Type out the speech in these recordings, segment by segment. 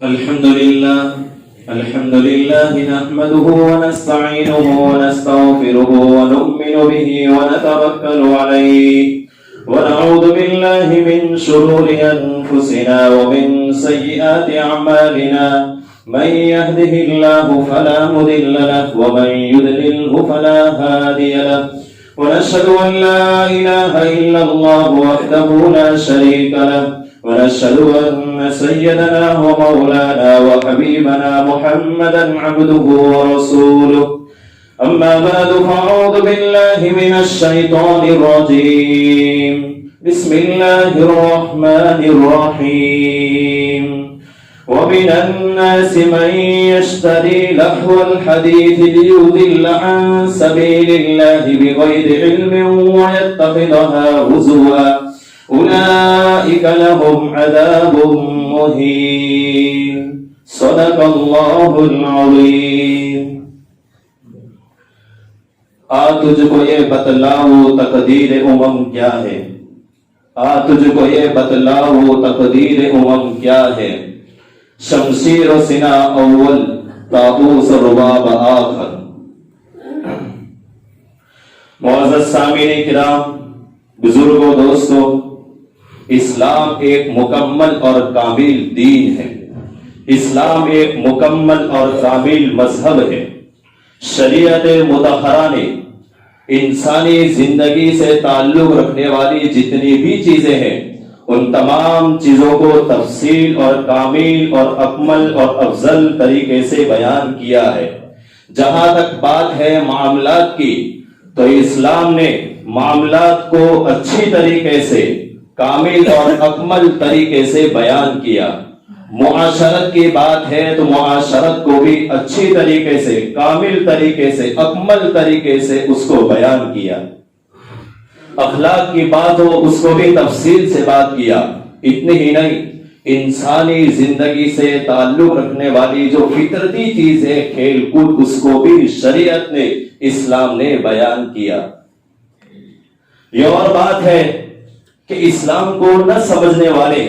الحمد لله نحمده ونستعينه ونستغفره ونؤمن به ونتوكل عليه ونعوذ بالله من شرور أنفسنا ومن سيئات أعمالنا من يهده الله فلا مضل له ومن يضلله فلا هادي له ونشهد أن لا إله إلا الله وحده لا شريك له ونشهد أن سيدنا ومولانا وحبيبنا محمدا عبده ورسوله أما بعد فأعوذ بالله من الشيطان الرجيم بسم الله الرحمن الرحيم ومن الناس من يشتري لهو الحديث ليضل عن سبيل الله بغير علم ويتخذها هزوا أولئك لهم عذاب مهين صدق الله العظيم. تجھ کو یہ بتلاؤ تقدیر کیا ہے، تجھ کو یہ بتلاؤ تقدیر کیا ہے، شمشیر و سنا اول طاووس رباب آخر. معزز سامعین کرام، بزرگوں، دوستوں، اسلام ایک مکمل اور کامل دین ہے، اسلام ایک مکمل اور کامل مذہب ہے. شریعت مطہرہ نے انسانی زندگی سے تعلق رکھنے والی جتنی بھی چیزیں ہیں ان تمام چیزوں کو تفصیل اور کامل اور اکمل اور افضل طریقے سے بیان کیا ہے. جہاں تک بات ہے معاملات کی، تو اسلام نے معاملات کو اچھی طریقے سے، کامل اور اکمل طریقے سے بیان کیا. معاشرت کی بات ہے تو معاشرت کو بھی اچھی طریقے سے، کامل طریقے سے، اکمل طریقے سے اس کو بیان کیا. اخلاق کی بات ہو اس کو بھی تفصیل سے بات کیا. اتنی ہی نہیں، انسانی زندگی سے تعلق رکھنے والی جو فطرتی چیز ہے کھیل کود، اس کو بھی شریعت نے، اسلام نے بیان کیا. یہ اور بات ہے کہ اسلام کو نہ سمجھنے والے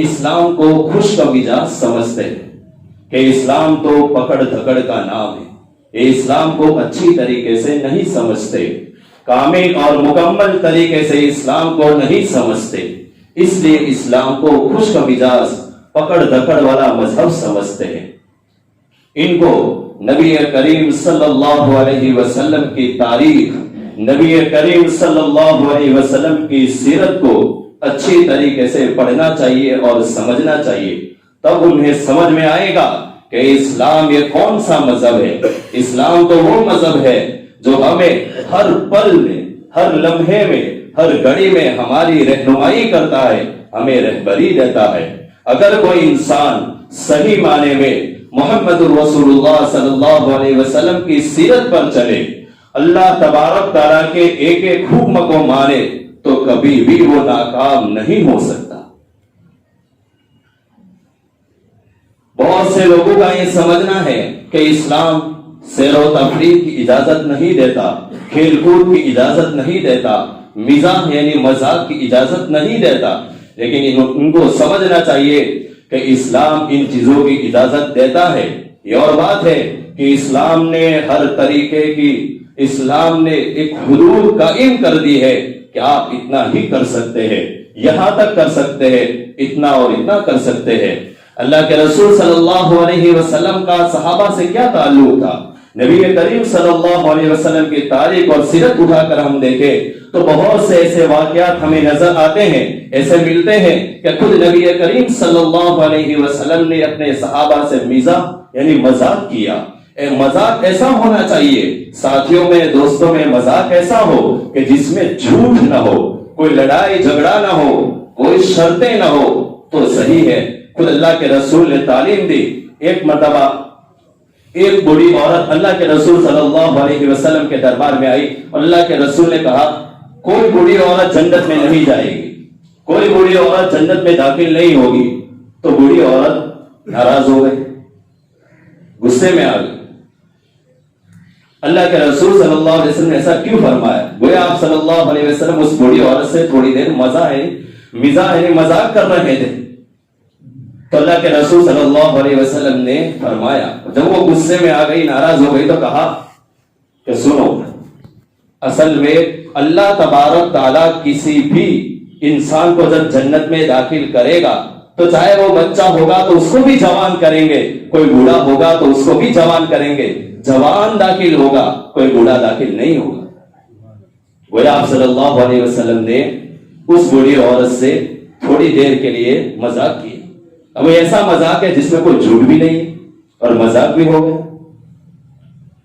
اسلام کو خشک مزاج سمجھتے ہیں کہ اسلام تو پکڑ دھکڑ کا نام ہے. یہ اسلام کو اچھی طریقے سے نہیں سمجھتے، کامل اور مکمل طریقے سے اسلام کو نہیں سمجھتے، اس لیے اسلام کو خشک مزاج پکڑ دھکڑ والا مذہب سمجھتے ہیں. ان کو نبی کریم صلی اللہ علیہ وسلم کی تاریخ، نبی کریم صلی اللہ علیہ وسلم کی سیرت کو اچھی طریقے سے پڑھنا چاہیے اور سمجھنا چاہیے. تب انہیں سمجھ میں آئے گا کہ اسلام یہ کون سا مذہب ہے. اسلام تو وہ مذہب ہے جو ہمیں ہر پل میں، ہر لمحے میں، ہر گھڑی میں ہماری رہنمائی کرتا ہے، ہمیں رہبری دیتا ہے. اگر کوئی انسان صحیح معنی میں محمد رسول اللہ صلی اللہ علیہ وسلم کی سیرت پر چلے، اللہ تبارک تعالیٰ کے ایک ایک حکم کو مانے، تو کبھی بھی وہ ناکام نہیں ہو سکتا. بہت سے لوگوں کا یہ سمجھنا ہے کہ اسلام سیر و تفریح کی اجازت نہیں دیتا، کھیل کود کی اجازت نہیں دیتا، مزاح یعنی مذاق کی اجازت نہیں دیتا. لیکن ان کو سمجھنا چاہیے کہ اسلام ان چیزوں کی اجازت دیتا ہے. یہ اور بات ہے کہ اسلام نے ہر طریقے کی، اسلام نے ایک حدود قائم کر دی ہے کہ آپ اتنا ہی کر سکتے ہیں، یہاں تک کر سکتے ہیں، اتنا اور اتنا کر سکتے ہیں. اللہ کے رسول صلی اللہ علیہ وسلم کا صحابہ سے کیا تعلق تھا؟ نبی کریم صلی اللہ علیہ وسلم کی تاریخ اور سیرت اٹھا کر ہم دیکھیں تو بہت سے ایسے واقعات ہمیں نظر آتے ہیں، ایسے ملتے ہیں کہ خود نبی کریم صلی اللہ علیہ وسلم نے اپنے صحابہ سے مزاح یعنی مذاق کیا. مذاق ایسا ہونا چاہیے، ساتھیوں میں، دوستوں میں مذاق ایسا ہو کہ جس میں جھوٹ نہ ہو، کوئی لڑائی جھگڑا نہ ہو، کوئی شرطیں نہ ہو، تو صحیح ہے. خود اللہ کے رسول نے تعلیم دی. ایک مرتبہ ایک بڑی عورت اللہ کے رسول صلی اللہ علیہ وسلم کے دربار میں آئی اور اللہ کے رسول نے کہا کوئی بڑی عورت جنت میں نہیں جائے گی، کوئی بڑی عورت جنت میں داخل نہیں ہوگی. تو بڑی عورت ناراض ہو گئی، غصے میں آ گئی. اللہ کے رسول صلی اللہ علیہ وسلم نے ایسا کیوں فرمایا؟ گویا آپ صلی اللہ علیہ وسلم اس بوڑھی عورت سے تھوڑی دیر مزاح کر رہے تھے. تو اللہ کے رسول صلی اللہ علیہ وسلم نے فرمایا، جب وہ غصے میں آ گئی، ناراض ہو گئی، تو کہا کہ سنو، اصل میں اللہ تبارک تعالیٰ کسی بھی انسان کو جب جنت میں داخل کرے گا تو چاہے وہ بچہ ہوگا تو اس کو بھی جوان کریں گے، کوئی بوڑھا ہوگا تو اس کو بھی جوان کریں گے، جوان داخل ہوگا، کوئی بوڑھا داخل نہیں ہوگا۔ وہ آپ صلی اللہ علیہ وسلم نے اس بوڑھی عورت سے تھوڑی دیر کے لیے مذاق کیا۔ اب ایسا مذاق ہے جس میں کوئی جھوٹ بھی نہیں ہے اور مذاق بھی ہو گیا۔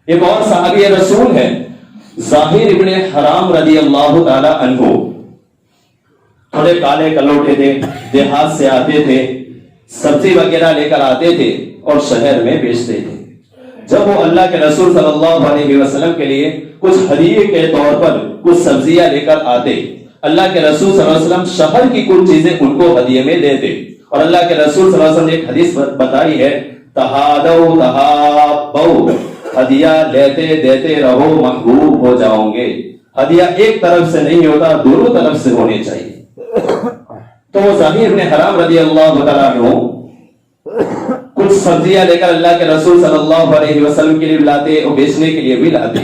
ایک اور صحابی رسول ہے ظاہر ابن حرام رضی اللہ تعالی عنہ، تھوڑے کالے کلوٹے تھے، دیہات سے آتے تھے، سبزی وغیرہ لے کر آتے تھے اور شہر میں بیچتے تھے۔ جب وہ اللہ کے رسول صلی اللہ علیہ وسلم کے لیے کچھ ہدیے کے طور پر کچھ سبزیاں لے کر آتے، اللہ کے رسول صلی اللہ علیہ وسلم شہر کی کچھ چیزیں ان کو ہدیے میں دیتے، اور اللہ کے رسول صلی اللہ علیہ وسلم نے ایک حدیث بتائی ہے، تہادو تہابو، ہدیہ لیتے دیتے رہو، محبوب ہو جاؤ گے۔ ہدیہ ایک طرف سے نہیں ہوتا، دونوں طرف سے ہونے چاہیے۔ تو وہ ظاہر نے حرام رضی اللہ تعالیٰ عنہ کچھ سبزیاں لے کر اللہ کے رسول صلی اللہ علیہ وسلم کے لیے لاتے اور بیچنے کے لیے بھی لاتے،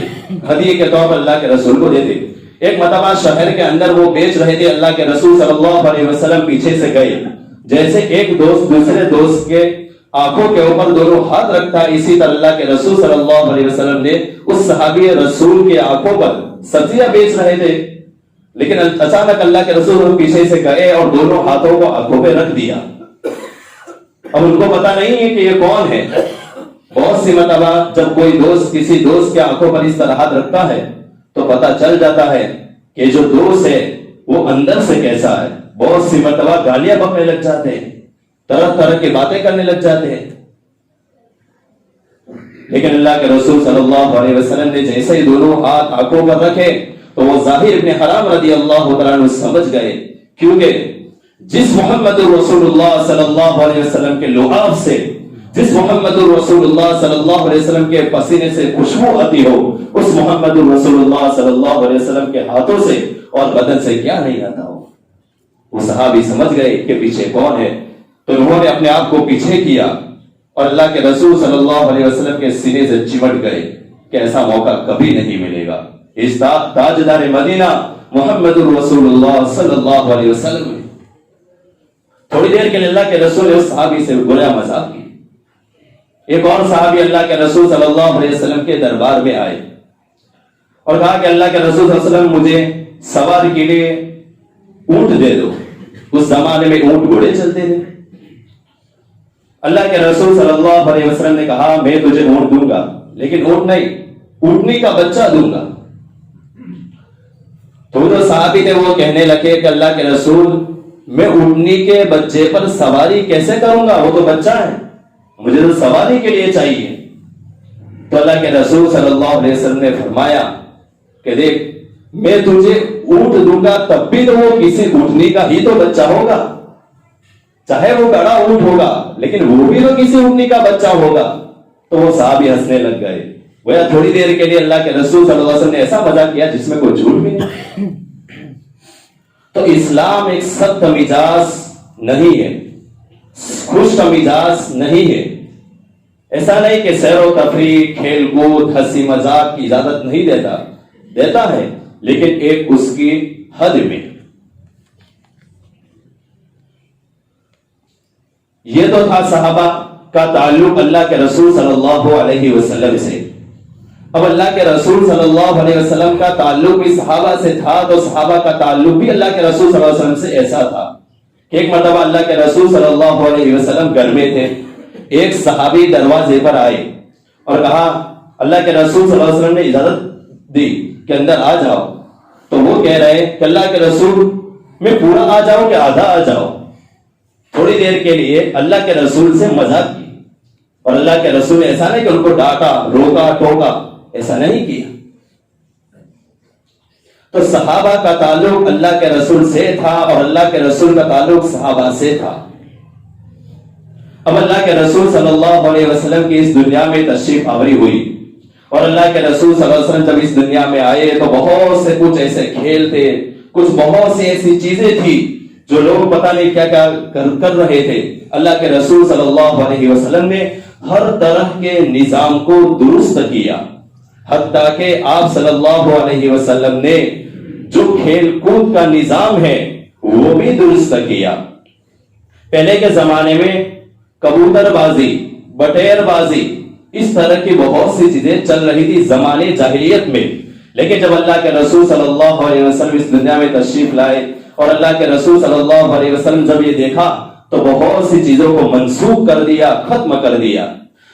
ہدیے کے طور پر اللہ کے رسول کو دیتے۔ ایک مرتبہ شہر کے اندر وہ بیچ رہے تھے، اللہ کے رسول صلی اللہ علیہ وسلم پیچھے سے گئے، جیسے ایک دوست دوسرے دوست کے آنکھوں کے اوپر دونوں ہاتھ رکھتا، اسی طرح اللہ کے رسول صلی اللہ علیہ وسلم نے اس صحابی رسول کے آنکھوں پر سبزیاں بیچ رہے تھے، لیکن اچانک اللہ کے رسول پیچھے سے گئے اور دونوں ہاتھوں کو آنکھوں پہ رکھ دیا۔ اب ان کو پتا نہیں ہے کہ یہ کون ہے۔ بہت سی مرتبہ جب کوئی دوست کسی دوست کے آنکھوں پر اس طرح ہاتھ رکھتا ہے تو پتا چل جاتا ہے کہ جو دوست ہے وہ اندر سے کیسا ہے۔ بہت سی مرتبہ گالیاں بکنے لگ جاتے ہیں، طرح طرح کی باتیں کرنے لگ جاتے ہیں، لیکن اللہ کے رسول صلی اللہ علیہ وسلم نے جیسے ہی دونوں ہاتھ آنکھوں پر رکھے تو وہ ظاہر ابن حرام رضی اللہ تعالیٰ عنہ سمجھ گئے، کیونکہ جس محمد رسول اللہ صلی اللہ علیہ وسلم کے لعاب سے، جس محمد رسول اللہ صلی اللہ علیہ وسلم کے پسینے سے خوشبو آتی ہو، اس محمد رسول اللہ صلی اللہ علیہ وسلم کے ہاتھوں سے اور بدن سے کیا نہیں آتا ہو۔ وہ صحابی سمجھ گئے کہ پیچھے کون ہے، تو انہوں نے اپنے آپ کو پیچھے کیا اور اللہ کے رسول صلی اللہ علیہ وسلم کے سینے سے چمٹ گئے کہ ایسا موقع کبھی نہیں ملے گا۔ اس تاجدار مدینہ محمد رسول اللہ صلی اللہ علیہ وسلم نے تھوڑی دیر کے لیے اللہ کے رسول نے اس صحابی سے برا مذاق کی۔ ایک اور صحابی اللہ کے رسول صلی اللہ علیہ وسلم کے دربار میں آئے اور کہا کہ اللہ کے رسول صلی اللہ علیہ وسلم مجھے سواری کے لیے اونٹ دے دو۔ اس زمانے میں اونٹ گھوڑے چلتے تھے۔ اللہ کے رسول صلی اللہ علیہ وسلم نے کہا میں تجھے اونٹ دوں گا، لیکن اونٹ نہیں، اونٹنی کا بچہ دوں گا۔ تو جو صحابی تھے وہ کہنے لگے کہ اللہ کے رسول میں اونٹنی کے بچے پر سواری کیسے کروں گا، وہ تو بچہ ہے، مجھے تو سواری کے لیے چاہیے۔ تو اللہ کے رسول صلی اللہ علیہ وسلم نے فرمایا کہ دیکھ میں تجھے اونٹ دوں گا تب بھی تو وہ کسی اونٹنی کا ہی تو بچہ ہوگا، چاہے وہ بڑا اونٹ ہوگا لیکن وہ بھی تو کسی اونٹنی کا بچہ ہوگا۔ تو وہ صحابی ہنسنے لگ گئے۔ وہ تھوڑی دیر کے لیے اللہ کے رسول صلی اللہ علیہ وسلم نے ایسا مذاق کیا جس میں کوئی جھوٹ بھی نہیں۔ تو اسلام ایک سخت مزاج نہیں ہے، خوش مزاج نہیں ہے۔ ایسا نہیں کہ سیر و تفریح، کھیل کود، ہنسی مذاق کی اجازت نہیں دیتا ہے، لیکن ایک اس کی حد میں۔ یہ تو تھا صحابہ کا تعلق اللہ کے رسول صلی اللہ علیہ وسلم سے۔ اب اللہ کے رسول صلی اللہ علیہ وسلم کا تعلق بھی صحابہ سے تھا، تو صحابہ کا تعلق بھی اللہ کے رسول صلی اللہ علیہ وسلم سے ایسا تھا کہ ایک مرتبہ اللہ کے رسول صلی اللہ علیہ وسلم گھر میں تھے، ایک صحابی دروازے پر آئے اور کہا اللہ کے رسول صلی اللہ علیہ وسلم نے اجازت دی کہ اندر آ جاؤ۔ تو وہ کہہ رہے کہ اللہ کے رسول میں پورا آ جاؤں کہ آدھا آ جاؤ۔ تھوڑی دیر کے لیے اللہ کے رسول سے مذاق کی، اور اللہ کے رسول نے ایسا نہیں کہ ان کو ڈانٹا، روکا، ٹوکا، ایسا نہیں کیا۔ تو صحابہ کا تعلق اللہ کے رسول سے تھا اور اللہ کے رسول کا تعلق صحابہ سے تھا۔ اب اللہ کے رسول صلی اللہ علیہ وسلم کی اس دنیا میں تشریف آوری ہوئی، اور اللہ کے رسول صلی اللہ علیہ وسلم جب اس دنیا میں آئے تو بہت سے کچھ ایسے کھیل تھے، کچھ بہت سی ایسی چیزیں تھی جو لوگ پتہ نہیں کیا کیا کر رہے تھے، اللہ کے رسول صلی اللہ علیہ وسلم نے ہر طرح کے نظام کو درست کیا، حتیٰ کہ آپ صلی اللہ علیہ وسلم نے جو کھیل کود کا نظام ہے وہ بھی درست کیا۔ پہلے کے زمانے میں کبوتر بازی، بٹیر بازی، اس طرح کی بہت سی چیزیں چل رہی تھی زمانے جاہلیت میں، لیکن جب اللہ کے رسول صلی اللہ علیہ وسلم اس دنیا میں تشریف لائے اور اللہ کے رسول صلی اللہ علیہ وسلم جب یہ دیکھا تو بہت سی چیزوں کو منسوخ کر دیا، ختم کر دیا،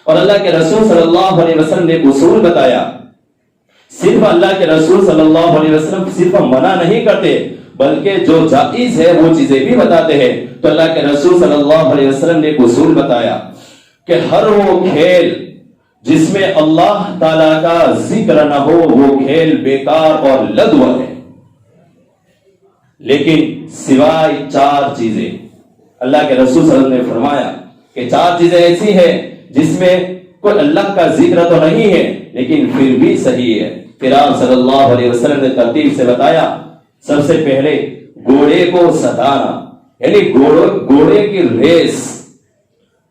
اور اللہ کے رسول صلی اللہ علیہ وسلم نے ایک اصول بتایا۔ صرف اللہ کے رسول صلی اللہ علیہ وسلم صرف منع نہیں کرتے بلکہ جو جائز ہے وہ چیزیں بھی بتاتے ہیں۔ تو اللہ کے رسول صلی اللہ علیہ وسلم نے ایک اصول بتایا کہ ہر وہ کھیل جس میں اللہ تعالی کا ذکر نہ ہو وہ کھیل بیکار اور لغو ہے، لیکن سوائے چار چیزیں، اللہ کے رسول صلی اللہ علیہ وسلم نے فرمایا کہ چار چیزیں ایسی ہیں جس میں کوئی اللہ کا ذکر تو نہیں ہے لیکن پھر بھی صحیح ہے۔ پھر آپ صلی اللہ علیہ وسلم نے ترتیب سے بتایا، سب سے پہلے گھوڑے کو ستانا، یعنی گھوڑے کی ریس۔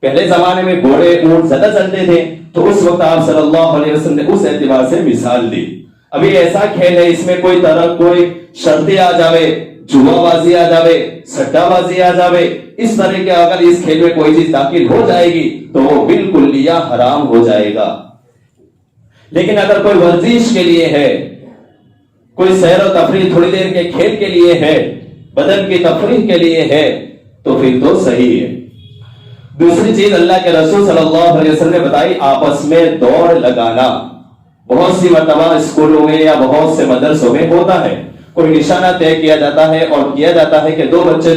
پہلے زمانے میں گھوڑے اونٹ زیادہ چلتے تھے تو اس وقت آپ صلی اللہ علیہ وسلم نے اس اعتبار سے مثال دی۔ ابھی ایسا کھیل ہے اس میں کوئی شرطیں آ جاوے، جوا بازی آ جاوے، سٹا بازی آ جاوے، اس طرح کے اگر اس کھیل میں کوئی چیز داخل ہو جائے گی تو وہ بالکل حرام ہو جائے گا۔ لیکن اگر کوئی ورزش کے لیے ہے، کوئی سیر و تفریح تھوڑی دیر کے کھیل کے لیے ہے، بدن کی تفریح کے لیے ہے تو پھر تو صحیح ہے۔ دوسری چیز اللہ کے رسول صلی اللہ علیہ وسلم نے بتائی، آپس میں دوڑ لگانا۔ بہت سی مرتبہ اسکولوں میں یا بہت سے مدرسوں میں ہوتا ہے، کوئی نشانہ طے کیا جاتا ہے اور کیا جاتا ہے کہ دو بچے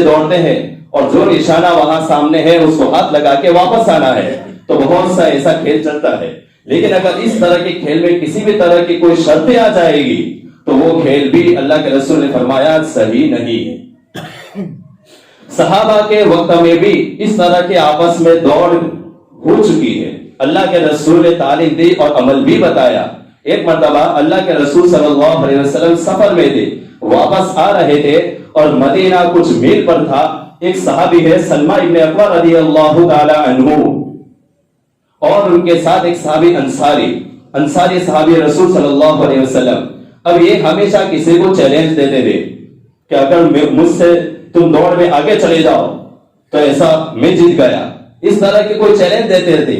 دوڑتے ہیں اور جو نشانہ وہاں سامنے ہے اس کو ہاتھ لگا کے واپس آنا ہے، تو بہت سا ایسا کھیل چلتا ہے۔ لیکن اگر اس طرح کے کھیل میں کسی بھی طرح کی کوئی شرطیں آ جائے گی تو وہ کھیل بھی اللہ کے رسول نے فرمایا صحیح نہیں ہے۔ صحابہ کے وقت میں بھی اس طرح کے آپس میں دوڑ ہو چکی ہے، اللہ کے رسول نے تعلیم دی اور عمل بھی بتایا۔ ایک مرتبہ اللہ کے رسول صلی اللہ علیہ وسلم سفر میں تھے، واپس آ رہے تھے اور مدینہ کچھ میل پر تھا۔ ایک صحابی ہے سلمہ ابن اکوع رضی اللہ تعالی عنہ، اور ان کے ساتھ ایک صحابی انصاری صحابی رسول صلی اللہ علیہ وسلم۔ اب یہ ہمیشہ کسی کو چیلنج دیتے تھے کہ اگر مجھ سے تم دوڑ میں آگے چلے جاؤ تو ایسا میں جیت گیا، اس طرح کے کوئی چیلنج دیتے تھے۔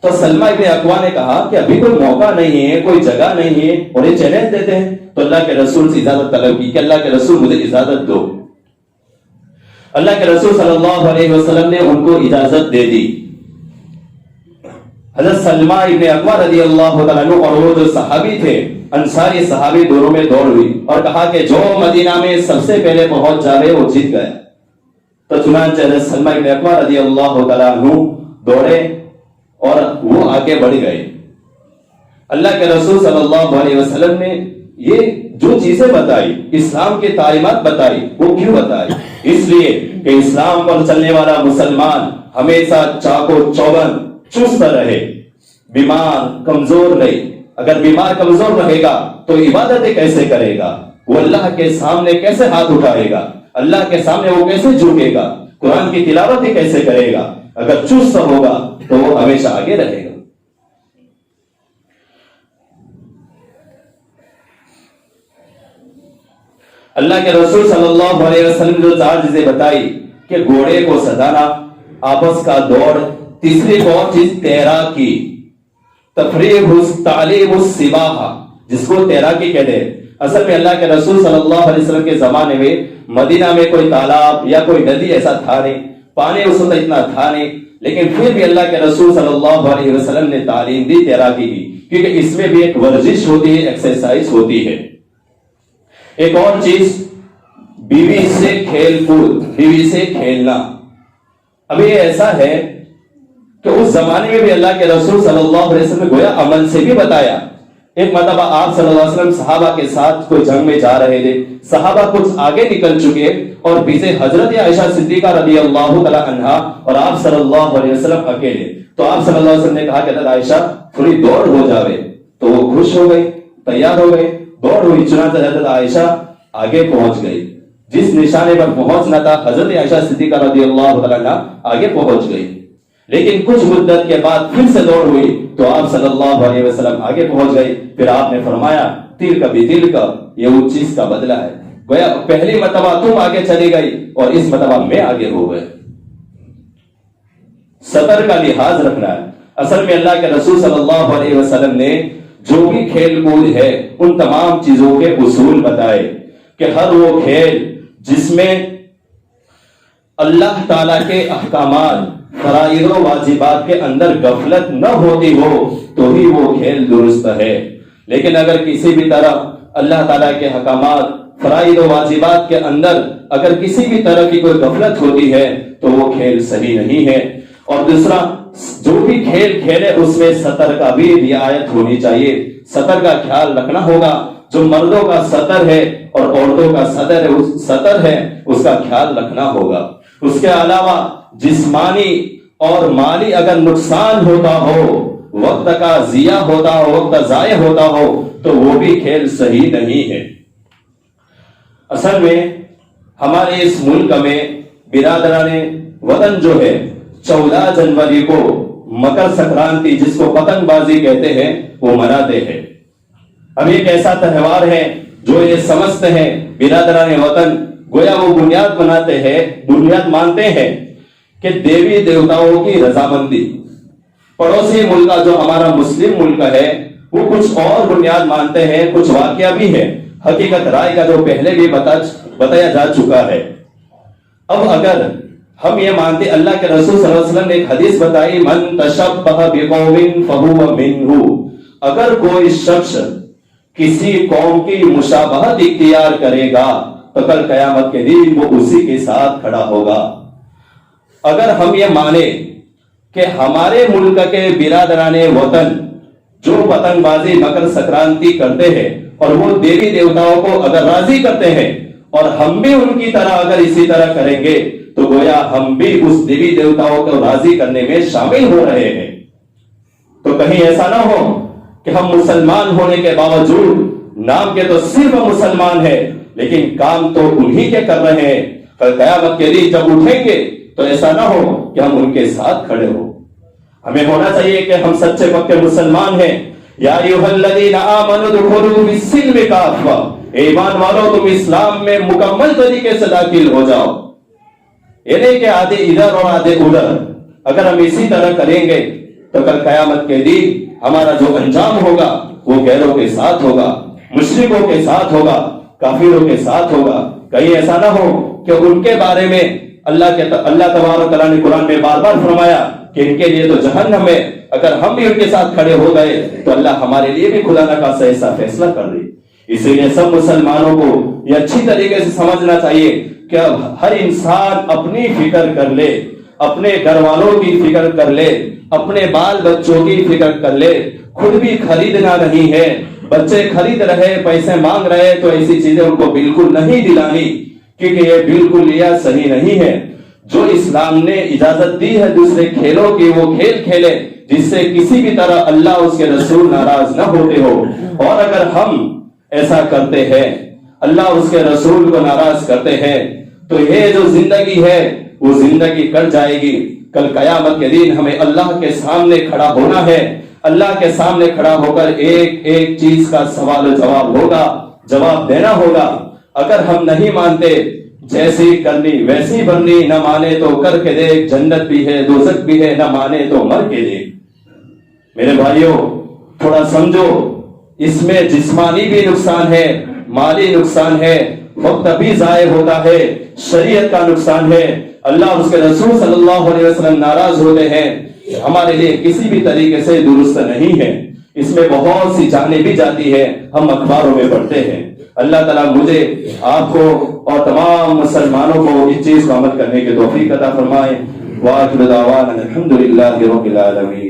تو سلمہ ابن اکوع نے کہا کہ ابھی کوئی موقع نہیں ہے، کوئی جگہ نہیں ہے اور یہ چیلنج دیتے ہیں، تو اللہ کے رسول سے اجازت طلب کی کہ اللہ کے رسول مجھے اجازت دو۔ اللہ کے رسول صلی اللہ علیہ وسلم نے ان کو اجازت دے دی۔ حضرت سلمہ ابن اکوع رضی اللہ تعالیٰ عنہ اور وہ جو صحابی تھے انصاری صحابی دونوں میں دوڑ ہوئی اور کہا کہ جو مدینہ میں سب سے پہلے پہنچ جاوے وہ جیت گیا۔ تو چنانچہ حضرت سلمہ ابن اکوع رضی اللہ تعالیٰ عنہ دوڑے اور وہ آگے بڑھ گئے۔ اللہ کے رسول صلی اللہ علیہ وسلم نے یہ جو چیزیں بتائی، اسلام کی تعلیمات بتائی، وہ کیوں بتائی؟ اس لیے کہ اسلام پر چلنے والا مسلمان ہمیشہ چاقو چوبند چست رہے، بیمار کمزور نہیں۔ اگر بیمار کمزور رہے گا تو عبادتیں کیسے کرے گا؟ وہ اللہ کے سامنے کیسے ہاتھ اٹھائے گا؟ اللہ کے سامنے وہ کیسے جھکے گا؟ قرآن کی تلاوتیں کیسے کرے گا؟ اگر چست ہوگا تو وہ ہمیشہ آگے رہے گا۔ اللہ کے رسول صلی اللہ علیہ وسلم جو چار چیزیں بتائی کہ گھوڑے کو سجانا، آپس کا دوڑ، تیسری اور چیز تیراکی، تفریح تعلیم السباحہ، جس کو تیراکی کہتے ہیں۔ اصل میں اللہ کے رسول صلی اللہ علیہ وسلم کے زمانے میں مدینہ میں کوئی تالاب یا کوئی ندی ایسا تھا نہیں، پانی اس وقت اتنا تھا نہیں، لیکن پھر بھی اللہ کے رسول صلی اللہ علیہ وسلم نے تعلیم دی تیراکی کی، کیونکہ اس میں بھی ایک ورزش ہوتی ہے، ایکسرسائز ہوتی ہے۔ ایک اور چیز بیوی سے کھیل کود، بیوی سے کھیلنا۔ اب یہ ایسا ہے کہ اس زمانے میں بھی اللہ کے رسول صلی اللہ علیہ وسلم نے گویا عمل سے بھی بتایا۔ ایک مرتبہ آپ صلی اللہ علیہ وسلم صحابہ کے ساتھ کوئی جنگ میں جا رہے تھے، صحابہ کچھ آگے نکل چکے اور پیچھے حضرت عائشہ صدیقہ رضی اللہ تعالی عنہا اور آپ صلی اللہ علیہ وسلم اکیلے۔ تو آپ صلی اللہ علیہ وسلم نے کہا کہ حضرت عائشہ تھوڑی دوڑ ہو جاوے، تو وہ خوش ہو گئی، تیار ہو گئی، دوڑ ہوئی، چنانچہ حضرت عائشہ آگے پہنچ گئی۔ جس نشانے پر پہنچنا تھا حضرت عائشہ صدیقہ رضی اللہ تعالیٰ عنہ آگے پہنچ گئی، لیکن کچھ مدت کے بعد پھر سے دوڑ ہوئی تو آپ صلی اللہ علیہ وسلم آگے پہنچ گئی. پھر آپ نے فرمایا تل کا بھی دل کا، یہ اس چیز کا بدلہ ہے. گویا پہلی مرتبہ تم آگے چلی گئی اور اس مرتبہ میں آگے ہو گئے. سطر کا لحاظ رکھنا ہے. اصل میں اللہ کے رسول صلی اللہ علیہ وسلم نے جو بھی کھیل کود ہے ان تمام چیزوں کے اصول بتائے کہ ہر وہ کھیل جس میں اللہ تعالی کے احکامات فرائض و واجبات کے اندر غفلت نہ ہوتی ہو تو ہی وہ کھیل درست ہے. لیکن اگر کسی بھی طرح اللہ تعالیٰ کے احکامات فرائض و واجبات کے اندر اگر کسی بھی طرح کی کوئی غفلت ہوتی ہے تو وہ کھیل صحیح نہیں ہے. اور دوسرا، جو بھی کھیل کھیلے اس میں سطر کا بھی رعایت ہونی چاہیے. سطر کا خیال رکھنا ہوگا. جو مردوں کا سطر ہے اور عورتوں کا سطر ہے اس کا خیال رکھنا ہوگا. اس کے علاوہ جسمانی اور مالی اگر نقصان ہوتا ہو، وقت کا ضیاع ہوتا ہو، وقت ضائع ہوتا ہو تو وہ بھی کھیل صحیح نہیں ہے. اصل میں ہمارے اس ملک میں برادران وطن جو ہے 14 جنوری کو مکر سنکرانتی جس کو پتنگ بازی کہتے ہیں وہ مناتے ہیں. اب ایک ایسا تہوار ہے جو یہ سمجھتے ہیں برادران وطن، گویا وہ بنیاد بناتے ہیں، بنیاد مانتے ہیں کہ دیوی دیوتاؤں کی رضامندی. پڑوسی ملک کا جو ہمارا مسلم ملک ہے وہ کچھ اور بنیاد مانتے ہیں. کچھ واقعہ بھی ہے، حقیقت رائے کا جو پہلے بھی بتایا جا چکا ہے. اب اگر ہم یہ مانتے، اللہ کے رسول صلی اللہ علیہ وسلم نے ایک حدیث بتائی، من تشبہ بقوم فہو منہ، اگر کوئی شخص کسی قوم کی مشابہت اختیار کرے گا تو کل قیامت کے دن وہ اسی کے ساتھ کھڑا ہوگا. اگر ہم یہ مانے کہ ہمارے ملک کے برادران وطن جو پتنگ بازی مکر سنکرانتی کرتے ہیں اور وہ دیوی دیوتاؤں کو اگر راضی کرتے ہیں اور ہم بھی ان کی طرح اگر اسی طرح کریں گے تو گویا ہم بھی اس دیوی دیوتاؤں کو راضی کرنے میں شامل ہو رہے ہیں. تو کہیں ایسا نہ ہو کہ ہم مسلمان ہونے کے باوجود نام کے تو صرف مسلمان ہیں لیکن کام تو انہی کے کر رہے ہیں. کل قیامت کے دن جب اٹھیں گے تو ایسا نہ ہو کہ ہم ان کے ساتھ کھڑے ہو. ہمیں ہونا چاہیے کہ ہم سچے پکے مسلمان ہیں. یا ایھا الذین آمنوا ادخلوا فی السلم کافہ، ایمان والو تم اسلام میں مکمل طریقے سے داخل ہو جاؤ. یہ نہیں کہ آدھے ادھر اور آدھے ادھر. اگر ہم اسی طرح کریں گے تو کل قیامت کے دن ہمارا جو انجام ہوگا وہ غیروں کے ساتھ ہوگا، مشرکوں کے ساتھ ہوگا، کافروں کے ساتھ ہوگا. کہیں ایسا نہ ہو کہ ان کے بارے میں اللہ تبارک و تعالیٰ نے قرآن میں بار بار فرمایا کہ ان کے لیے تو جہنم ہے، اگر ہم بھی ان کے ساتھ کھڑے ہو گئے تو اللہ ہمارے لیے بھی خدا نہ خواستہ ایسا فیصلہ کر دے. اسی لیے سب مسلمانوں کو یہ اچھی طریقے سے سمجھنا چاہیے کہ ہر انسان اپنی فکر کر لے، اپنے گھر والوں کی فکر کر لے، اپنے بال بچوں کی فکر کر لے. خود بھی خریدنا نہیں ہے. بچے خرید رہے، پیسے مانگ رہے تو ایسی چیزیں ان کو بالکل نہیں دلانی، کیونکہ یہ بالکل یہ صحیح نہیں ہے. جو اسلام نے اجازت دی ہے دوسرے کھیلوں کی وہ کھیل کھیلے جس سے کسی بھی طرح اللہ اس کے رسول ناراض نہ ہوتے ہو. اور اگر ہم ایسا کرتے ہیں، اللہ اس کے رسول کو ناراض کرتے ہیں تو یہ جو زندگی ہے وہ زندگی کٹ جائے گی. کل قیامت کے دن ہمیں اللہ کے سامنے کھڑا ہونا ہے. اللہ کے سامنے کھڑا ہو کر ایک ایک چیز کا سوال و جواب ہوگا، جواب دینا ہوگا. اگر ہم نہیں مانتے، جیسی کرنی ویسی بننی، نہ مانے تو کر کے دیکھ، جنت بھی ہے دوزخ بھی ہے، نہ مانے تو مر کے دیکھ. میرے بھائیوں تھوڑا سمجھو، اس میں جسمانی بھی نقصان ہے، مالی نقصان ہے، وقت بھی ضائع ہوتا ہے، شریعت کا نقصان ہے. اللہ اور اس کے رسول صلی اللہ علیہ وسلم ناراض ہوتے ہیں. ہمارے لیے کسی بھی طریقے سے درست نہیں ہے. اس میں بہت سی جانیں بھی جاتی ہے، ہم اخباروں میں پڑھتے ہیں. اللہ تعالیٰ مجھے، آپ کو اور تمام مسلمانوں کو اس چیز کو عمل کرنے کی توفیق عطا فرمائے. وآخر دعوانا الحمد للہ رب العالمین.